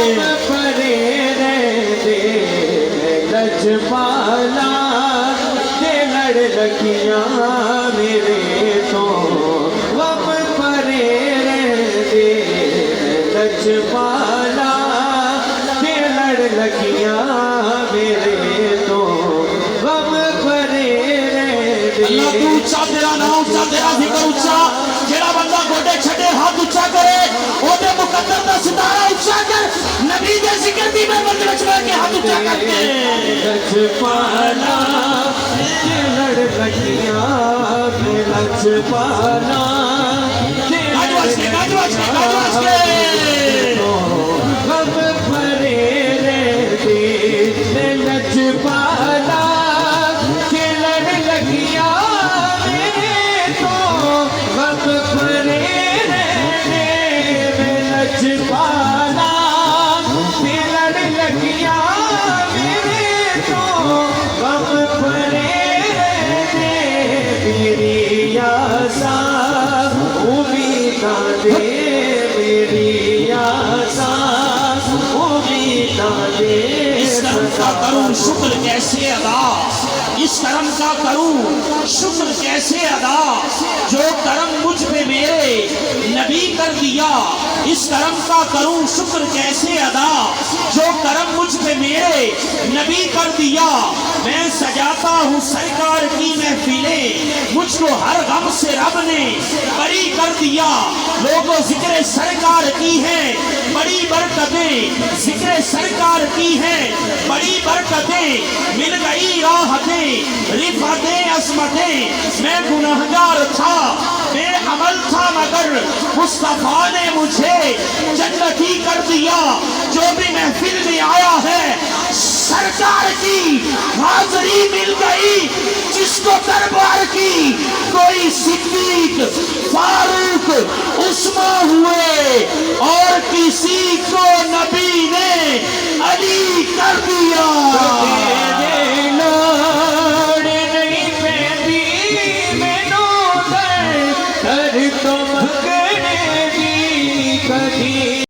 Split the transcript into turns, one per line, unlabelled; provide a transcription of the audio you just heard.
پرے رہتے لجپالا کے لڑ لگیاں میرے تو غم پرے رہتے لجپالا کے لڑ لگیاں میرے تو غم پرے رہتے.
اللہ تو اچھا تیرا نام اچھا تیرا ذکر اچھا جیڑا بندہ گوڈے چھڑے ہاتھ اچھا کرے او دے مقدر دا ستارہ اچھا کر نبی دے ذکر دی میں بندے چڑھ کے ہاتھ اچھا کر کے
لجپالا کے لڑ لگیاں لجپالا کے لڑ لگیاں غم پرے رہتے لجپالا کے لڑ لگیاں میرے تو غم پرے رہتے لجپالا کے لڑ لگیاں میرے تو غم پرے رہتے. میری آسا امیداں دے میری آسا امیداں دے.
اس کرم کا کروں شکر کیسے ادا اس کرم کا کروں شکر کیسے ادا جو کرم مجھ پہ میرے نبی کر دیا. اس کرم کا کروں شکر کیسے ادا جو کرم مجھ پہ میرے نبی کر دیا. میں سجاتا ہوں سرکار کی محفلیں مجھ کو ہر غم سے رب نے بری کر دیا. لوگوں ذکر سرکار کی ہے بڑی برکتیں ذکر سرکار کی ہے بڑی برکتیں مل گئی راحتیں رفعتیں عصمتیں. میں گنہگار تھا بے عمل تھا مگر مصطفیٰ نے مجھے جنتی کر دیا. جو بھی محفل میں آیا ہے سرکار کی حاضری مل گئی. جس کو دربار کی کوئی صدیق فاروق عثمان ہوئے اور کسی کو نبی نے علی کر دیا.